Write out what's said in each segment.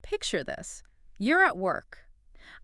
Picture this. You're at work.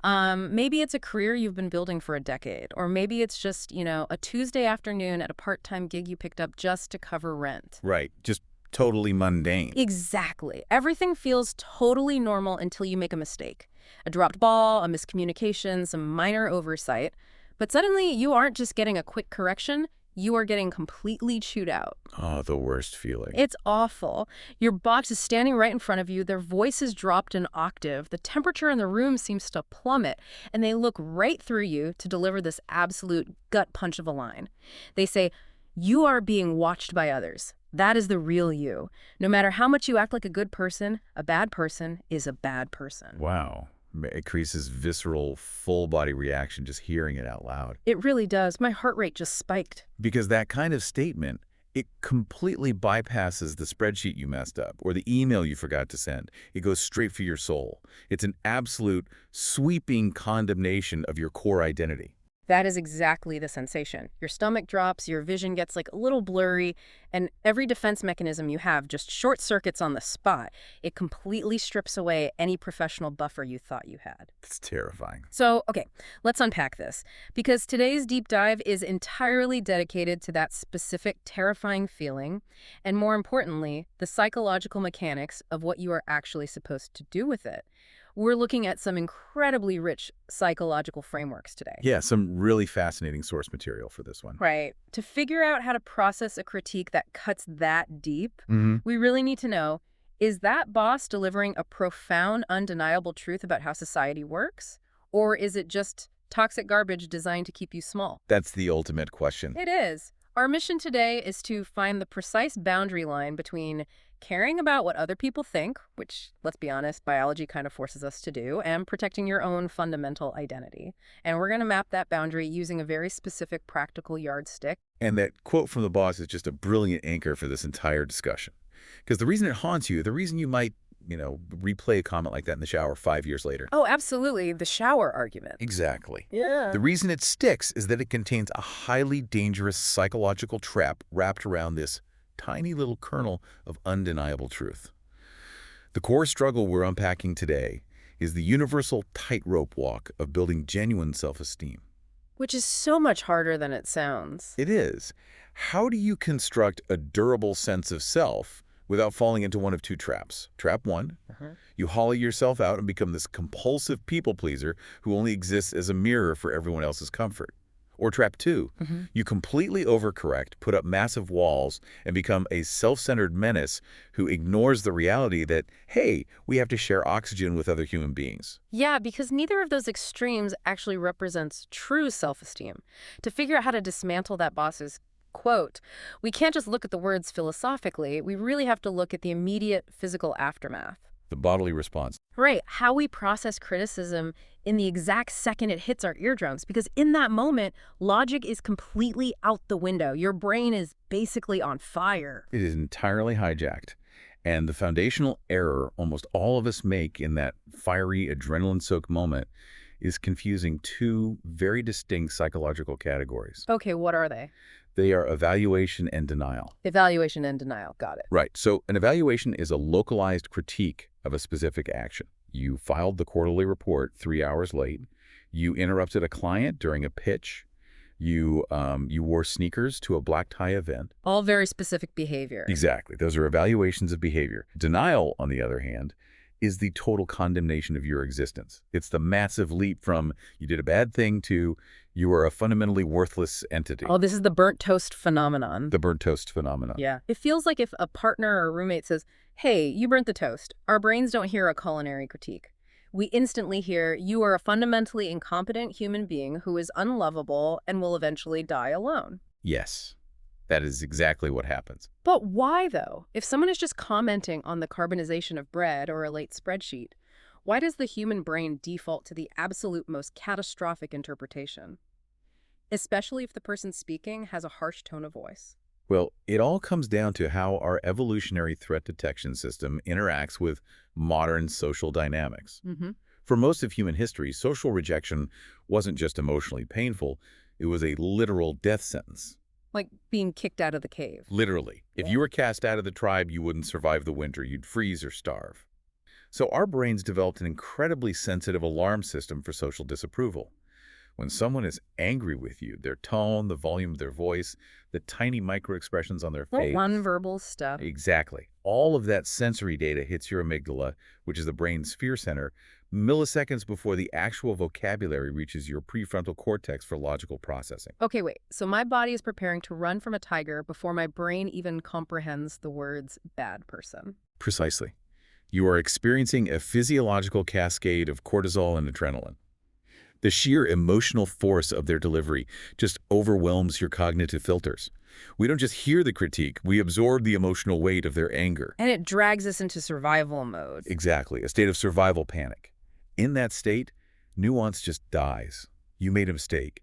Maybe it's a career you've been building for a decade, or maybe it's just, a Tuesday afternoon at a part-time gig you picked up just to cover rent. Right. Just totally mundane. Exactly. Everything feels totally normal until you make a mistake. A dropped ball, a miscommunication, some minor oversight. But suddenly, you aren't just getting a quick correction, you are getting completely chewed out. Oh, the worst feeling. It's awful. Your boss is standing right in front of you, their voice is dropped an octave, the temperature in the room seems to plummet, and they look right through you to deliver this absolute gut punch of a line. They say, "You are being watched by others. That is the real you. No matter how much you act like a good person, a bad person is a bad person." Wow. It creates this visceral, full-body reaction just hearing it out loud. It really does. My heart rate just spiked. Because that kind of statement, it completely bypasses the spreadsheet you messed up or the email you forgot to send. It goes straight for your soul. It's an absolute sweeping condemnation of your core identity. That is exactly the sensation. Your stomach drops, your vision gets like a little blurry, and every defense mechanism you have just short circuits on the spot. It completely strips away any professional buffer you thought you had. It's terrifying. So, okay, let's unpack this, because today's deep dive is entirely dedicated to that specific terrifying feeling, and more importantly, the psychological mechanics of what you are actually supposed to do with it. We're looking at some incredibly rich psychological frameworks today. Yeah, some really fascinating source material for this one. Right. To figure out how to process a critique that cuts that deep, we really need to know, is that boss delivering a profound, undeniable truth about how society works? Or is it just toxic garbage designed to keep you small? That's the ultimate question. It is. Our mission today is to find the precise boundary line between caring about what other people think, which, let's be honest, biology kind of forces us to do, and protecting your own fundamental identity. And we're going to map that boundary using a very specific practical yardstick. And that quote from the boss is just a brilliant anchor for this entire discussion. Because the reason it haunts you, the reason you might, replay a comment like that in the shower 5 years later. Oh, absolutely. The shower argument. Exactly. Yeah. The reason it sticks is that it contains a highly dangerous psychological trap wrapped around this tiny little kernel of undeniable truth. The core struggle we're unpacking today is the universal tightrope walk of building genuine self-esteem. Which is so much harder than it sounds. It is. How do you construct a durable sense of self without falling into one of two traps? Trap one, you hollow yourself out and become this compulsive people pleaser who only exists as a mirror for everyone else's comfort. Or trap two, you completely overcorrect, put up massive walls, and become a self-centered menace who ignores the reality that, hey, we have to share oxygen with other human beings. Yeah, because neither of those extremes actually represents true self-esteem. To figure out how to dismantle that boss's quote, we can't just look at the words philosophically, we really have to look at the immediate physical aftermath. The bodily response. Right, how we process criticism in the exact second it hits our eardrums, because in that moment, logic is completely out the window. Your brain is basically on fire. It is entirely hijacked. And the foundational error almost all of us make in that fiery, adrenaline-soaked moment is confusing two very distinct psychological categories. Okay, what are they? They are evaluation and denial. Evaluation and denial, got it. Right. So an evaluation is a localized critique of a specific action. You filed the quarterly report 3 hours late. You interrupted a client during a pitch. You wore sneakers to a black tie event. All very specific behavior. Exactly. Those are evaluations of behavior. Denial, on the other hand, is the total condemnation of your existence. It's the massive leap from you did a bad thing to you are a fundamentally worthless entity. Oh, this is the burnt toast phenomenon. The burnt toast phenomenon. Yeah. It feels like if a partner or a roommate says, "Hey, you burnt the toast," our brains don't hear a culinary critique. We instantly hear, "You are a fundamentally incompetent human being who is unlovable and will eventually die alone." Yes. That is exactly what happens. But why, though? If someone is just commenting on the carbonization of bread or a late spreadsheet, why does the human brain default to the absolute most catastrophic interpretation? Especially if the person speaking has a harsh tone of voice. Well, it all comes down to how our evolutionary threat detection system interacts with modern social dynamics. For most of human history, social rejection wasn't just emotionally painful, it was a literal death sentence. Like being kicked out of the cave. Literally. If you were cast out of the tribe, you wouldn't survive the winter. You'd freeze or starve. So our brains developed an incredibly sensitive alarm system for social disapproval. When someone is angry with you, their tone, the volume of their voice, the tiny micro-expressions on their Well, face. nonverbal stuff. Exactly. All of that sensory data hits your amygdala, which is the brain's fear center, milliseconds before the actual vocabulary reaches your prefrontal cortex for logical processing. Okay, wait. So my body is preparing to run from a tiger before my brain even comprehends the words bad person. Precisely. You are experiencing a physiological cascade of cortisol and adrenaline. The sheer emotional force of their delivery just overwhelms your cognitive filters. We don't just hear the critique, we absorb the emotional weight of their anger. And it drags us into survival mode. Exactly, a state of survival panic. In that state, nuance just dies. You made a mistake.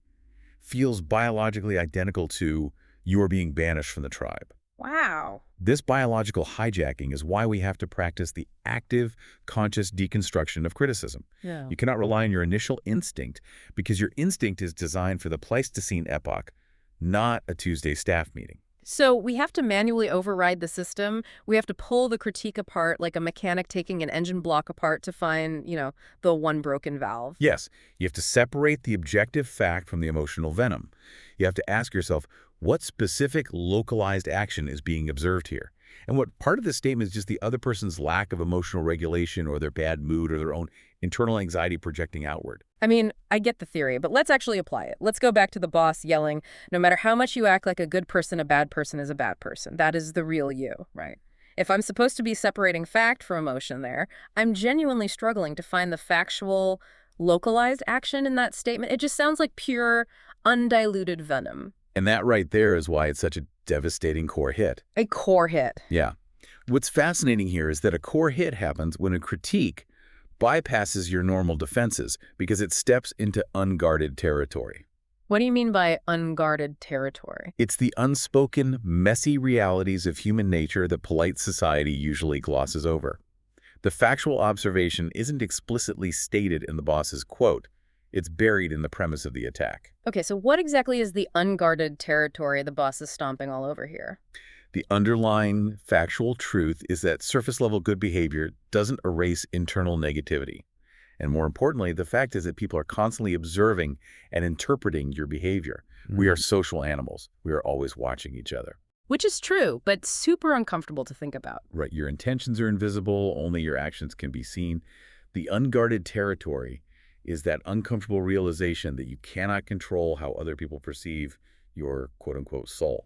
Feels biologically identical to you are being banished from the tribe. Wow. This biological hijacking is why we have to practice the active, conscious deconstruction of criticism. Yeah. You cannot rely on your initial instinct because your instinct is designed for the Pleistocene epoch, not a Tuesday staff meeting. So we have to manually override the system. We have to pull the critique apart like a mechanic taking an engine block apart to find, the one broken valve. Yes, you have to separate the objective fact from the emotional venom. You have to ask yourself, what specific localized action is being observed here? And what part of this statement is just the other person's lack of emotional regulation or their bad mood or their own internal anxiety projecting outward? I mean, I get the theory, but let's actually apply it. Let's go back to the boss yelling, no matter how much you act like a good person is a bad person. That is the real you, right? If I'm supposed to be separating fact from emotion there, I'm genuinely struggling to find the factual, localized action in that statement. It just sounds like pure, undiluted venom. And that right there is why it's such a devastating core hit. A core hit. Yeah. What's fascinating here is that a core hit happens when a critique bypasses your normal defenses because it steps into unguarded territory. What do you mean by unguarded territory? It's the unspoken, messy realities of human nature that polite society usually glosses over. The factual observation isn't explicitly stated in the boss's quote. It's buried in the premise of the attack. Okay, so what exactly is the unguarded territory the boss is stomping all over here? The underlying factual truth is that surface-level good behavior doesn't erase internal negativity. And more importantly, the fact is that people are constantly observing and interpreting your behavior. We are social animals. We are always watching each other. Which is true, but super uncomfortable to think about. Right, your intentions are invisible, only your actions can be seen. The unguarded territory is that uncomfortable realization that you cannot control how other people perceive your quote-unquote soul.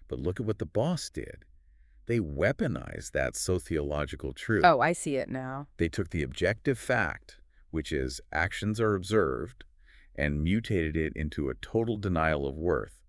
But look at what the boss did. They weaponized that sociological truth. Oh, I see it now. They took the objective fact, which is actions are observed, and mutated it into a total denial of worth,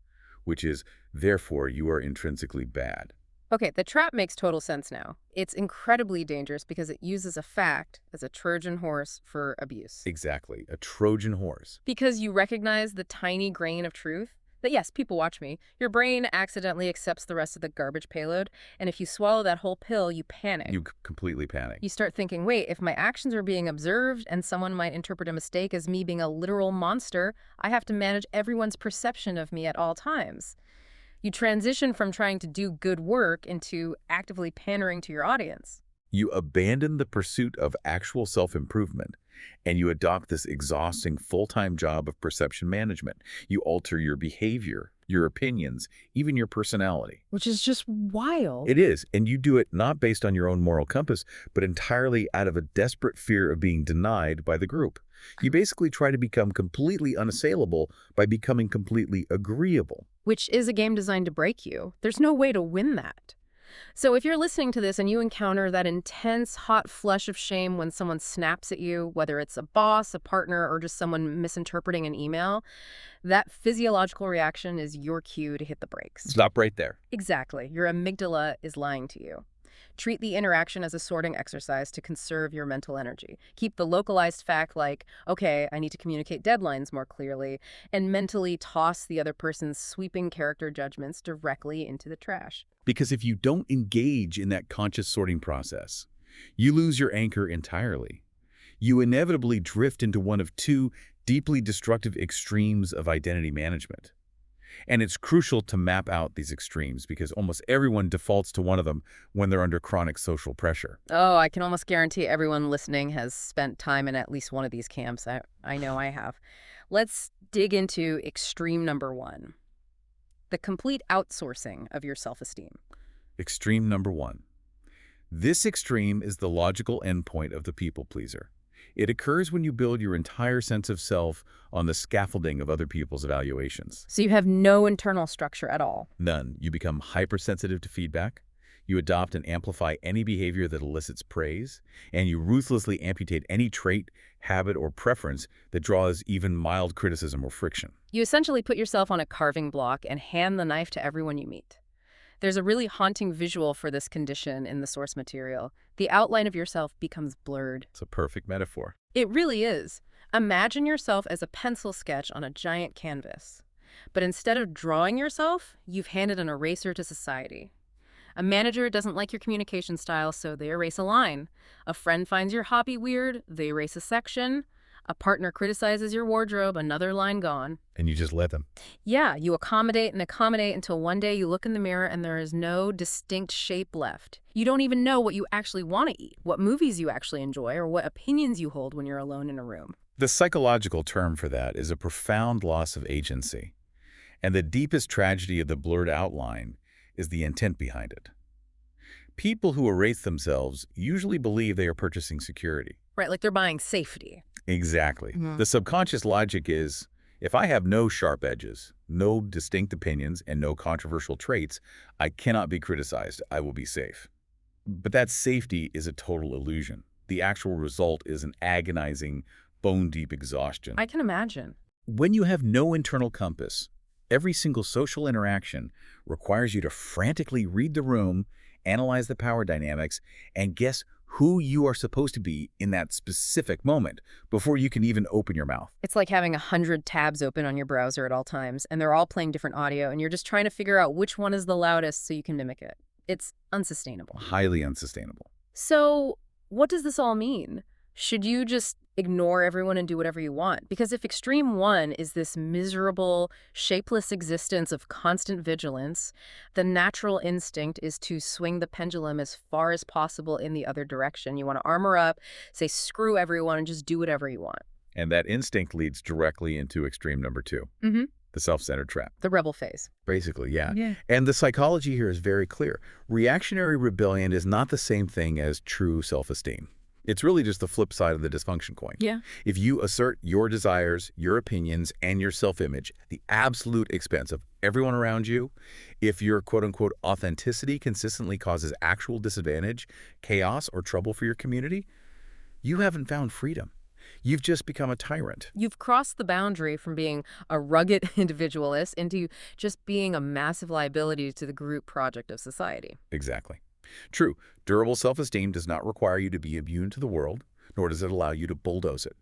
which is, therefore, you are intrinsically bad. Okay, the trap makes total sense now. It's incredibly dangerous because it uses a fact as a Trojan horse for abuse. Exactly, a Trojan horse. Because you recognize the tiny grain of truth that, yes, people watch me, your brain accidentally accepts the rest of the garbage payload, and if you swallow that whole pill, you panic. You completely panic. You start thinking, wait, if my actions are being observed and someone might interpret a mistake as me being a literal monster, I have to manage everyone's perception of me at all times. You transition from trying to do good work into actively pandering to your audience. You abandon the pursuit of actual self-improvement, and you adopt this exhausting full-time job of perception management. You alter your behavior, your opinions, even your personality. Which is just wild. It is, and you do it not based on your own moral compass, but entirely out of a desperate fear of being denied by the group. You basically try to become completely unassailable by becoming completely agreeable. Which is a game designed to break you. There's no way to win that. So if you're listening to this and you encounter that intense, hot flush of shame when someone snaps at you, whether it's a boss, a partner, or just someone misinterpreting an email, that physiological reaction is your cue to hit the brakes. Stop right there. Exactly. Your amygdala is lying to you. Treat the interaction as a sorting exercise to conserve your mental energy. Keep the localized fact like, okay, I need to communicate deadlines more clearly, and mentally toss the other person's sweeping character judgments directly into the trash. Because if you don't engage in that conscious sorting process, you lose your anchor entirely. You inevitably drift into one of two deeply destructive extremes of identity management. And it's crucial to map out these extremes because almost everyone defaults to one of them when they're under chronic social pressure. Oh, I can almost guarantee everyone listening has spent time in at least one of these camps. I know I have. Let's dig into extreme number one, the complete outsourcing of your self-esteem. Extreme number one. This extreme is the logical endpoint of the people pleaser. It occurs when you build your entire sense of self on the scaffolding of other people's evaluations. So you have no internal structure at all. None. You become hypersensitive to feedback. You adopt and amplify any behavior that elicits praise, and you ruthlessly amputate any trait, habit, or preference that draws even mild criticism or friction. You essentially put yourself on a carving block and hand the knife to everyone you meet. There's a really haunting visual for this condition in the source material. The outline of yourself becomes blurred. It's a perfect metaphor. It really is. Imagine yourself as a pencil sketch on a giant canvas. But instead of drawing yourself, you've handed an eraser to society. A manager doesn't like your communication style, so they erase a line. A friend finds your hobby weird, they erase a section. A partner criticizes your wardrobe, another line gone. And you just let them. Yeah, you accommodate and accommodate until one day you look in the mirror and there is no distinct shape left. You don't even know what you actually want to eat, what movies you actually enjoy, or what opinions you hold when you're alone in a room. The psychological term for that is a profound loss of agency. And the deepest tragedy of the blurred outline is the intent behind it. People who erase themselves usually believe they are purchasing security. Right, like they're buying safety. Exactly. The subconscious logic is, if I have no sharp edges, no distinct opinions, and no controversial traits, I cannot be criticized. I will be safe. But that safety is a total illusion. The actual result is an agonizing, bone-deep exhaustion. I can imagine. When you have no internal compass, every single social interaction requires you to frantically read the room, analyze the power dynamics, and guess who you are supposed to be in that specific moment before you can even open your mouth. It's like having 100 tabs open on your browser at all times, and they're all playing different audio, and you're just trying to figure out which one is the loudest so you can mimic it. It's unsustainable. Highly unsustainable. So what does this all mean? Should you just ignore everyone and do whatever you want? Because if extreme one is this miserable, shapeless existence of constant vigilance, the natural instinct is to swing the pendulum as far as possible in the other direction. You want to armor up, say screw everyone, and just do whatever you want. And that instinct leads directly into extreme number two, the self-centered trap. The rebel phase. Basically, yeah. And the psychology here is very clear. Reactionary rebellion is not the same thing as true self-esteem. It's really just the flip side of the dysfunction coin. Yeah. If you assert your desires, your opinions, and your self-image at the absolute expense of everyone around you, if your quote-unquote authenticity consistently causes actual disadvantage, chaos, or trouble for your community, you haven't found freedom. You've just become a tyrant. You've crossed the boundary from being a rugged individualist into just being a massive liability to the group project of society. Exactly. True, durable self-esteem does not require you to be immune to the world, nor does it allow you to bulldoze it.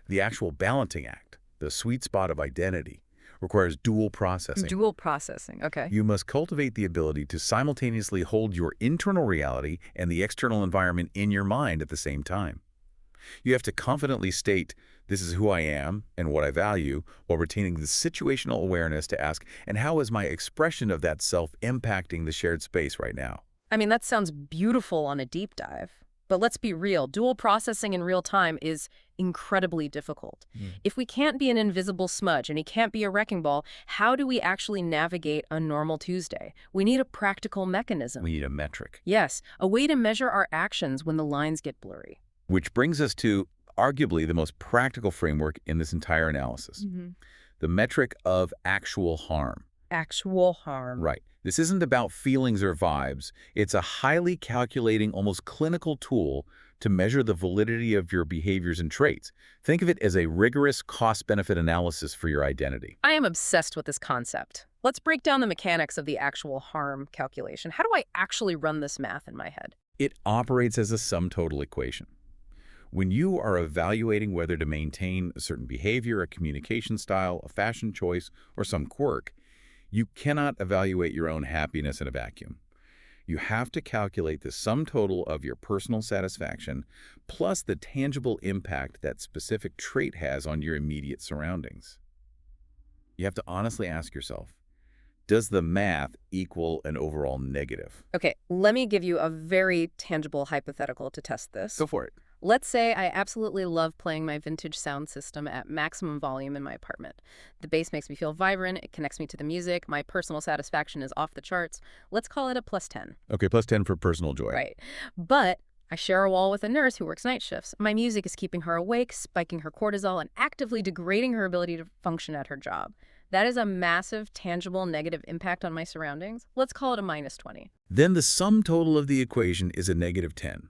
The actual balancing act, the sweet spot of identity, requires dual processing. Dual processing, okay. You must cultivate the ability to simultaneously hold your internal reality and the external environment in your mind at the same time. You have to confidently state, this is who I am and what I value, while retaining the situational awareness to ask, and how is my expression of that self impacting the shared space right now? I mean, that sounds beautiful on a deep dive. But let's be real, dual processing in real time is incredibly difficult. If we can't be an invisible smudge and he can't be a wrecking ball, how do we actually navigate a normal Tuesday? We need a practical mechanism. We need a metric. Yes, a way to measure our actions when the lines get blurry. Which brings us to arguably the most practical framework in this entire analysis. The metric of actual harm. Actual harm. Right. This isn't about feelings or vibes. It's a highly calculating, almost clinical tool to measure the validity of your behaviors and traits. Think of it as a rigorous cost-benefit analysis for your identity. I am obsessed with this concept. Let's break down the mechanics of the actual harm calculation. How do I actually run this math in my head? It operates as a sum-total equation. When you are evaluating whether to maintain a certain behavior, a communication style, a fashion choice, or some quirk, you cannot evaluate your own happiness in a vacuum. You have to calculate the sum total of your personal satisfaction plus the tangible impact that specific trait has on your immediate surroundings. You have to honestly ask yourself, Does the math equal an overall negative? Okay, let me give you a very tangible hypothetical to test this. Go for it. Let's say I absolutely love playing my vintage sound system at maximum volume in my apartment. The bass makes me feel vibrant, it connects me to the music, my personal satisfaction is off the charts. Let's call it a +10. Okay, plus 10 for personal joy. Right. But I share a wall with a nurse who works night shifts. My music is keeping her awake, spiking her cortisol, and actively degrading her ability to function at her job. That is a massive, tangible, negative impact on my surroundings. Let's call it a -20. Then the sum total of the equation is a negative 10.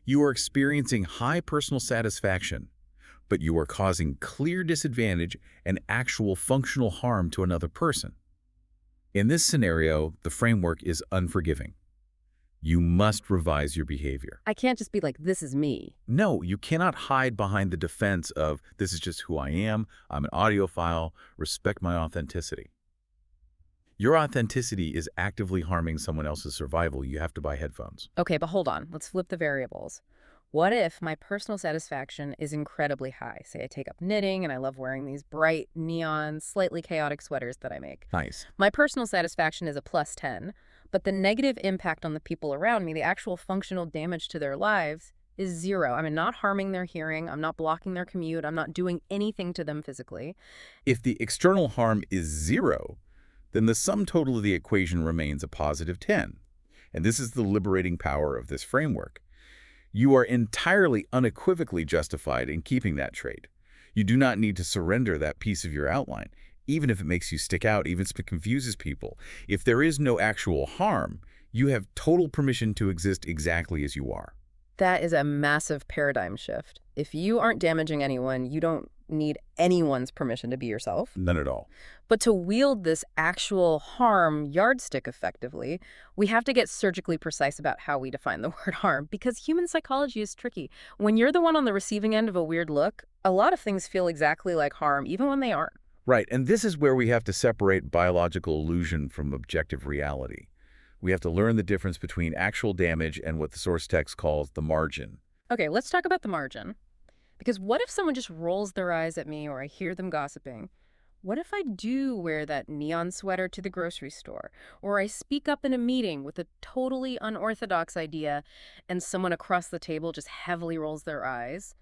You are experiencing high personal satisfaction, but you are causing clear disadvantage and actual functional harm to another person. In this scenario, the framework is unforgiving. You must revise your behavior. I can't just be like, this is me. No, you cannot hide behind the defense of, this is just who I am, I'm an audiophile, respect my authenticity. Your authenticity is actively harming someone else's survival. You have to buy headphones. Okay, but hold on. Let's flip the variables. What if my personal satisfaction is incredibly high? Say I take up knitting and I love wearing these bright, neon, slightly chaotic sweaters that I make. Nice. My personal satisfaction is a +10, but the negative impact on the people around me, the actual functional damage to their lives, is 0. I'm not harming their hearing. I'm not blocking their commute. I'm not doing anything to them physically. If the external harm is 0, then the sum total of the equation remains a positive 10. And this is the liberating power of this framework. You are entirely unequivocally justified in keeping that trait. You do not need to surrender that piece of your outline, even if it makes you stick out, even if it confuses people. If there is no actual harm, you have total permission to exist exactly as you are. That is a massive paradigm shift. If you aren't damaging anyone, you don't need anyone's permission to be yourself. None at all. But to wield this actual harm yardstick effectively, we have to get surgically precise about how we define the word harm, because human psychology is tricky. When you're the one on the receiving end of a weird look, a lot of things feel exactly like harm, even when they aren't. Right, and this is where we have to separate biological illusion from objective reality. We have to learn the difference between actual damage and what the source text calls the margin. Okay, let's talk about the margin. Because what if someone just rolls their eyes at me or I hear them gossiping? What if I do wear that neon sweater to the grocery store? Or I speak up in a meeting with a totally unorthodox idea and someone across the table just heavily rolls their eyes?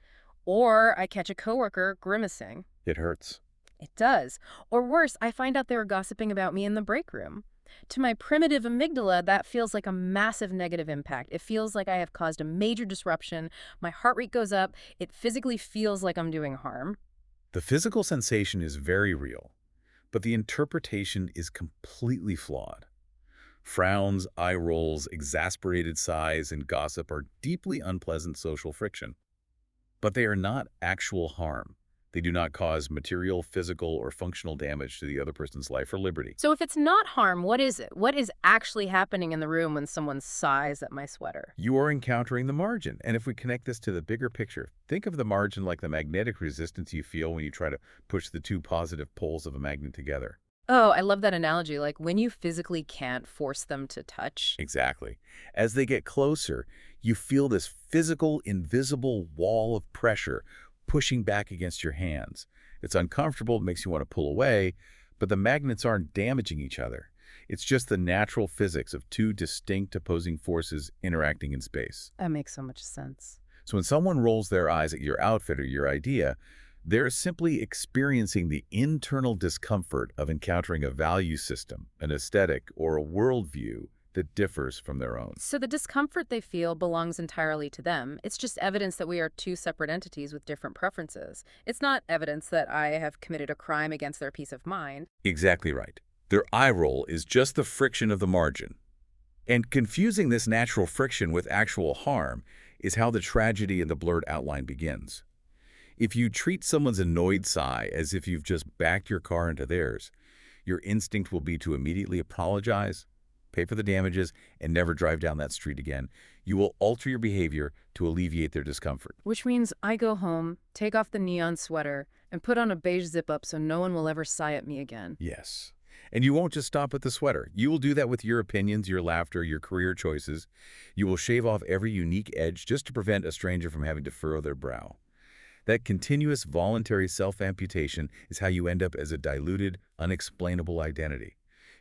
Or I catch a coworker grimacing. It hurts. It does. Or worse, I find out they were gossiping about me in the break room. To my primitive amygdala, that feels like a massive negative impact. It feels like I have caused a major disruption. My heart rate goes up. It physically feels like I'm doing harm. The physical sensation is very real, but the interpretation is completely flawed. Frowns, eye rolls, exasperated sighs, and gossip are deeply unpleasant social friction. But they are not actual harm. They do not cause material, physical, or functional damage to the other person's life or liberty. So if it's not harm, what is it? What is actually happening in the room when someone sighs at my sweater? You are encountering the margin. And if we connect this to the bigger picture, think of the margin like the magnetic resistance you feel when you try to push the two positive poles of a magnet together. Oh, I love that analogy. Like when you physically can't force them to touch. Exactly. As they get closer, you feel this physical, invisible wall of pressure pushing back against your hands. It's uncomfortable, it makes you want to pull away, but the magnets aren't damaging each other. It's just the natural physics of two distinct opposing forces interacting in space. That makes so much sense. So when someone rolls their eyes at your outfit or your idea, they're simply experiencing the internal discomfort of encountering a value system, an aesthetic, or a worldview that differs from their own. So the discomfort they feel belongs entirely to them. It's just evidence that we are two separate entities with different preferences. It's not evidence that I have committed a crime against their peace of mind. Exactly right. Their eye roll is just the friction of the margin. And confusing this natural friction with actual harm is how the tragedy in the blurred outline begins. If you treat someone's annoyed sigh as if you've just backed your car into theirs, your instinct will be to immediately apologize, pay for the damages, and never drive down that street again. You will alter your behavior to alleviate their discomfort. Which means I go home, take off the neon sweater, and put on a beige zip-up so no one will ever sigh at me again. Yes. And you won't just stop at the sweater. You will do that with your opinions, your laughter, your career choices. You will shave off every unique edge just to prevent a stranger from having to furrow their brow. That continuous voluntary self-amputation is how you end up as a diluted, unexplainable identity.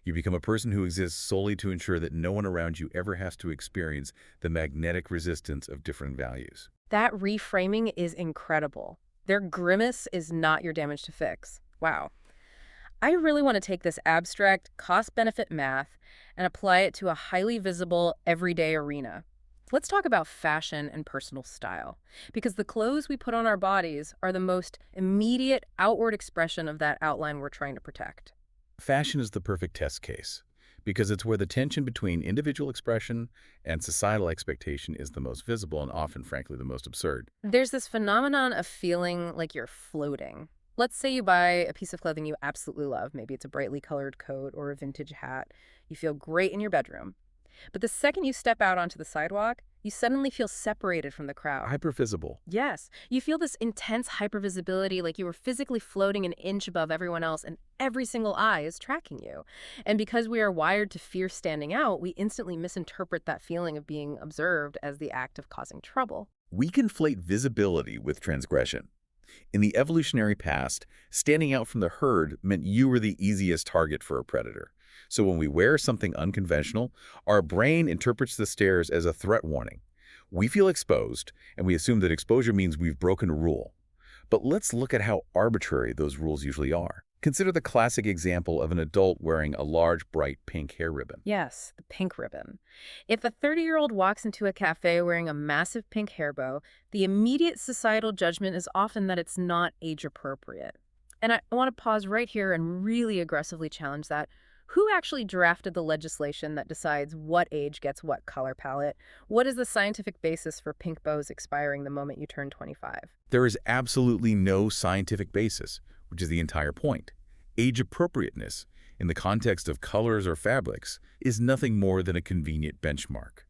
You become a person who exists solely to ensure that no one around you ever has to experience the magnetic resistance of different values. That reframing is incredible. Their grimace is not your damage to fix. Wow. I really want to take this abstract cost-benefit math and apply it to a highly visible, everyday arena. Let's talk about fashion and personal style, because the clothes we put on our bodies are the most immediate outward expression of that outline we're trying to protect. Fashion is the perfect test case because it's where the tension between individual expression and societal expectation is the most visible and often, frankly, the most absurd. There's this phenomenon of feeling like you're floating. Let's say you buy a piece of clothing you absolutely love. Maybe it's a brightly colored coat or a vintage hat. You feel great in your bedroom. But the second you step out onto the sidewalk, you suddenly feel separated from the crowd. Hypervisible. Yes, you feel this intense hypervisibility, like you were physically floating an inch above everyone else, and every single eye is tracking you. And because we are wired to fear standing out, we instantly misinterpret that feeling of being observed as the act of causing trouble. We conflate visibility with transgression. In the evolutionary past, standing out from the herd meant you were the easiest target for a predator. So when we wear something unconventional, our brain interprets the stares as a threat warning. We feel exposed, and we assume that exposure means we've broken a rule. But let's look at how arbitrary those rules usually are. Consider the classic example of an adult wearing a large, bright pink hair ribbon. Yes, the pink ribbon. If a 30-year-old walks into a cafe wearing a massive pink hair bow, the immediate societal judgment is often that it's not age-appropriate. And I want to pause right here and really aggressively challenge that. Who actually drafted the legislation that decides what age gets what color palette? What is the scientific basis for pink bows expiring the moment you turn 25? There is absolutely no scientific basis, which is the entire point. Age appropriateness, in the context of colors or fabrics, is nothing more than a convenient benchmark.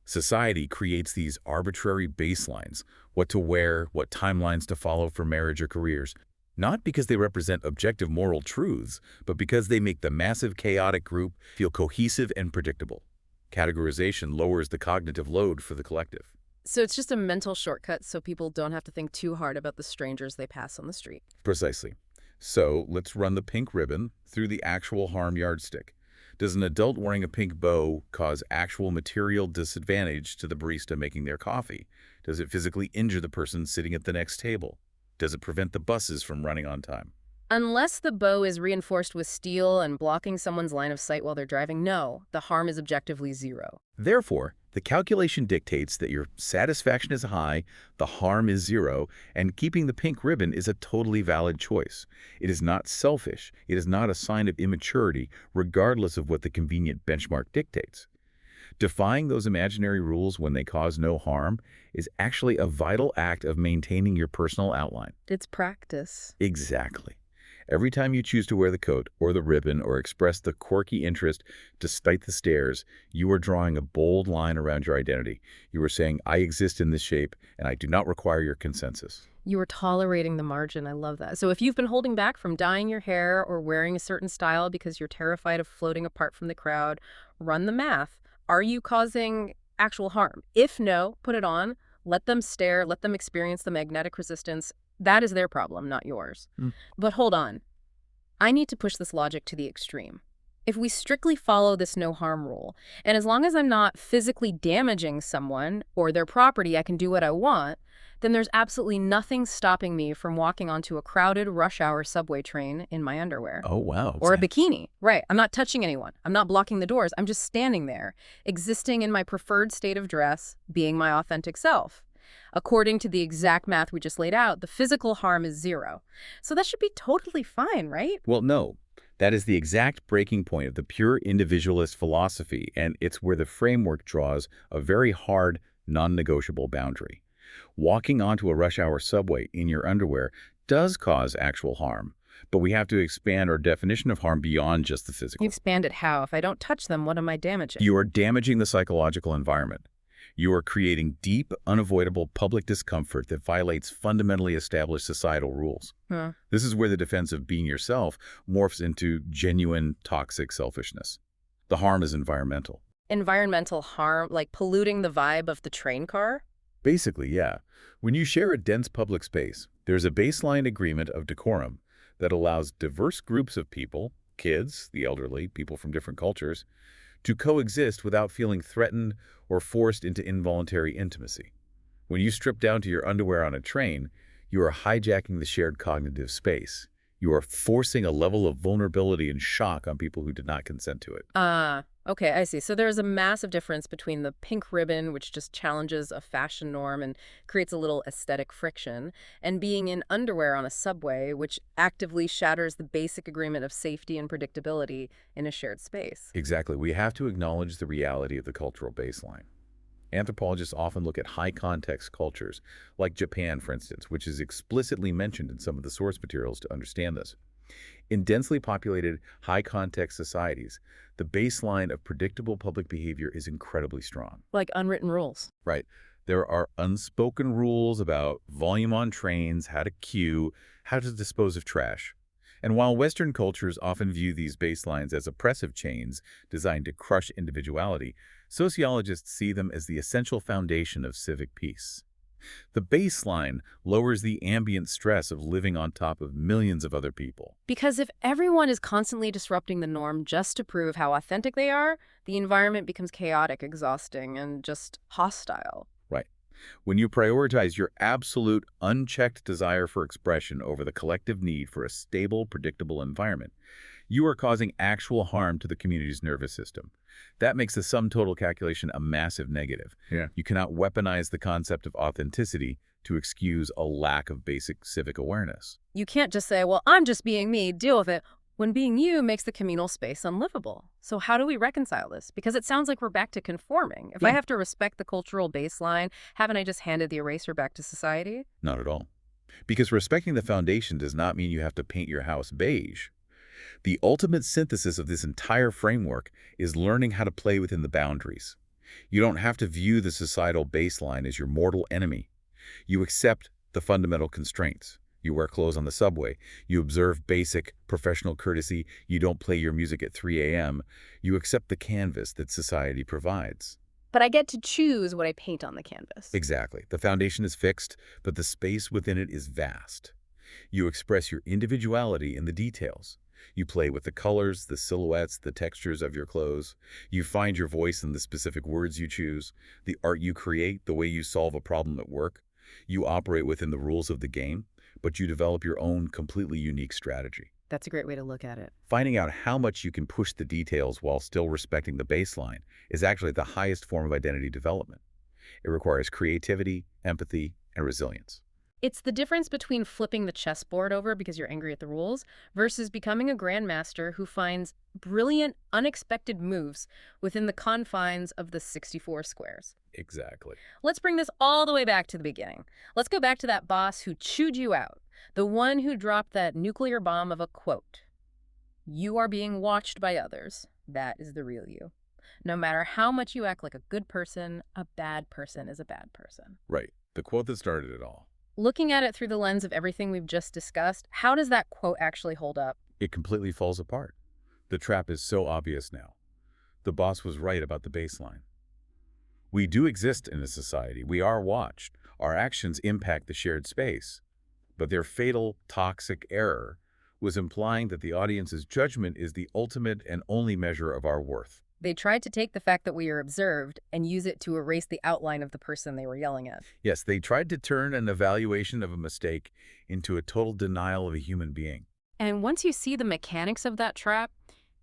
Society creates these arbitrary baselines, what to wear, what timelines to follow for marriage or careers, not because they represent objective moral truths, but because they make the massive chaotic group feel cohesive and predictable. Categorization lowers the cognitive load for the collective. So it's just a mental shortcut so people don't have to think too hard about the strangers they pass on the street. Precisely. So let's run the pink ribbon through the actual harm yardstick. Does an adult wearing a pink bow cause actual material disadvantage to the barista making their coffee? Does it physically injure the person sitting at the next table? Does it prevent the buses from running on time? Unless the bow is reinforced with steel and blocking someone's line of sight while they're driving, no, the harm is objectively zero. Therefore, the calculation dictates that your satisfaction is high, the harm is zero, and keeping the pink ribbon is a totally valid choice. It is not selfish. It is not a sign of immaturity, regardless of what the convenient benchmark dictates. Defying those imaginary rules when they cause no harm is actually a vital act of maintaining your personal outline. It's practice. Exactly. Every time you choose to wear the coat or the ribbon or express the quirky interest despite the stares, you are drawing a bold line around your identity. You are saying, I exist in this shape and I do not require your consensus. You are tolerating the margin. I love that. So if you've been holding back from dyeing your hair or wearing a certain style because you're terrified of floating apart from the crowd, run the math. Are you causing actual harm? If no, put it on. Let them stare. Let them experience the magnetic resistance. That is their problem, not yours. But hold on. I need to push this logic to the extreme. If we strictly follow this no harm rule, and as long as I'm not physically damaging someone or their property, I can do what I want, then there's absolutely nothing stopping me from walking onto a crowded rush hour subway train in my underwear. Oh, wow. Or a bikini. Right. I'm not touching anyone. I'm not blocking the doors. I'm just standing there, existing in my preferred state of dress, being my authentic self. According to the exact math we just laid out, the physical harm is zero. So that should be totally fine, right? Well, no. That is the exact breaking point of the pure individualist philosophy, and it's where the framework draws a very hard, non-negotiable boundary. Walking onto a rush hour subway in your underwear does cause actual harm, but we have to expand our definition of harm beyond just the physical. You expand it how? If I don't touch them, what am I damaging? You are damaging the psychological environment. You are creating deep, unavoidable public discomfort that violates fundamentally established societal rules. This is where the defense of being yourself morphs into genuine, toxic selfishness. The harm is environmental. Environmental harm, like polluting the vibe of the train car? Basically, yeah. When you share a dense public space, there's a baseline agreement of decorum that allows diverse groups of people, kids, the elderly, people from different cultures, to coexist without feeling threatened or forced into involuntary intimacy. When you strip down to your underwear on a train, you are hijacking the shared cognitive space. You are forcing a level of vulnerability and shock on people who did not consent to it. Okay, I see. So there's a massive difference between the pink ribbon, which just challenges a fashion norm and creates a little aesthetic friction, and being in underwear on a subway, which actively shatters the basic agreement of safety and predictability in a shared space. Exactly. We have to acknowledge the reality of the cultural baseline. Anthropologists often look at high-context cultures, like Japan, for instance, which is explicitly mentioned in some of the source materials to understand this. In densely populated, high-context societies, the baseline of predictable public behavior is incredibly strong. Like unwritten rules. Right. There are unspoken rules about volume on trains, how to queue, how to dispose of trash. And while Western cultures often view these baselines as oppressive chains designed to crush individuality, sociologists see them as the essential foundation of civic peace. The baseline lowers the ambient stress of living on top of millions of other people. Because if everyone is constantly disrupting the norm just to prove how authentic they are, the environment becomes chaotic, exhausting, and just hostile. Right. When you prioritize your absolute, unchecked desire for expression over the collective need for a stable, predictable environment, you are causing actual harm to the community's nervous system. That makes the sum total calculation a massive negative. Yeah. You cannot weaponize the concept of authenticity to excuse a lack of basic civic awareness. You can't just say, well, I'm just being me, deal with it, when being you makes the communal space unlivable. So how do we reconcile this? Because it sounds like we're back to conforming. If I Yeah. have to respect the cultural baseline, haven't I just handed the eraser back to society? Not at all. Because respecting the foundation does not mean you have to paint your house beige. The ultimate synthesis of this entire framework is learning how to play within the boundaries. You don't have to view the societal baseline as your mortal enemy. You accept the fundamental constraints. You wear clothes on the subway. You observe basic professional courtesy. You don't play your music at 3 a.m. You accept the canvas that society provides. But I get to choose what I paint on the canvas. Exactly. The foundation is fixed, but the space within it is vast. You express your individuality in the details. You play with the colors, the silhouettes, the textures of your clothes. You find your voice in the specific words you choose, the art you create, the way you solve a problem at work. You operate within the rules of the game, but you develop your own completely unique strategy. That's a great way to look at it. Finding out how much you can push the details while still respecting the baseline is actually the highest form of identity development. It requires creativity, empathy, and resilience. It's the difference between flipping the chessboard over because you're angry at the rules versus becoming a grandmaster who finds brilliant, unexpected moves within the confines of the 64 squares. Exactly. Let's bring this all the way back to the beginning. Let's go back to that boss who chewed you out, the one who dropped that nuclear bomb of a quote. You are being watched by others. That is the real you. No matter how much you act like a good person, a bad person is a bad person. Right. The quote that started it all. Looking at it through the lens of everything we've just discussed, how does that quote actually hold up? It completely falls apart. The trap is so obvious now. The boss was right about the baseline. We do exist in a society. We are watched. Our actions impact the shared space. But their fatal, toxic error was implying that the audience's judgment is the ultimate and only measure of our worth. They tried to take the fact that we are observed and use it to erase the outline of the person they were yelling at. Yes, they tried to turn an evaluation of a mistake into a total denial of a human being. And once you see the mechanics of that trap,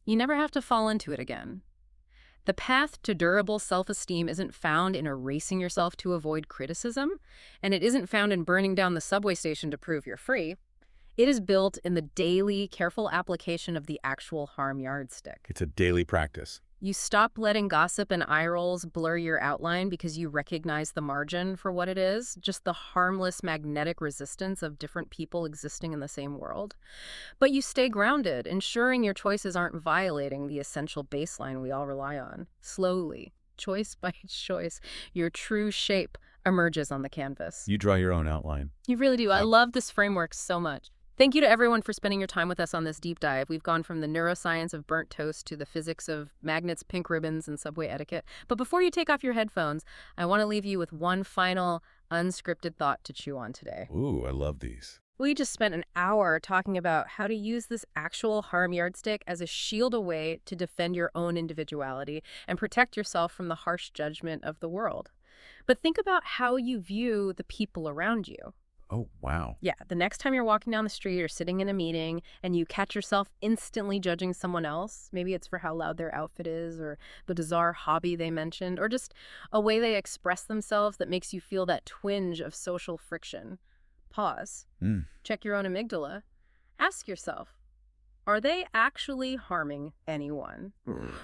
you never have to fall into it again. The path to durable self-esteem isn't found in erasing yourself to avoid criticism, and it isn't found in burning down the subway station to prove you're free. It is built in the daily, careful application of the actual harm yardstick. It's a daily practice. You stop letting gossip and eye rolls blur your outline because you recognize the margin for what it is, just the harmless magnetic resistance of different people existing in the same world. But you stay grounded, ensuring your choices aren't violating the essential baseline we all rely on. Slowly, choice by choice, your true shape emerges on the canvas. You draw your own outline. You really do. I love this framework so much. Thank you to everyone for spending your time with us on this deep dive. We've gone from the neuroscience of burnt toast to the physics of magnets, pink ribbons, and subway etiquette. But before you take off your headphones, I want to leave you with one final unscripted thought to chew on today. Ooh, I love these. We just spent an hour talking about how to use this actual harm yardstick as a shield away to defend your own individuality and protect yourself from the harsh judgment of the world. But think about how you view the people around you. Oh, wow. Yeah, the next time you're walking down the street or sitting in a meeting and you catch yourself instantly judging someone else, maybe it's for how loud their outfit is or the bizarre hobby they mentioned or just a way they express themselves that makes you feel that twinge of social friction. Pause. Check your own amygdala. Ask yourself, are they actually harming anyone?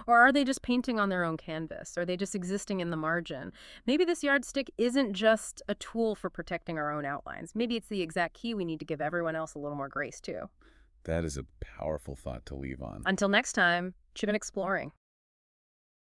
Or are they just painting on their own canvas? Are they just existing in the margin? Maybe this yardstick isn't just a tool for protecting our own outlines. Maybe it's the exact key we need to give everyone else a little more grace, too. That is a powerful thought to leave on. Until next time, keep on exploring.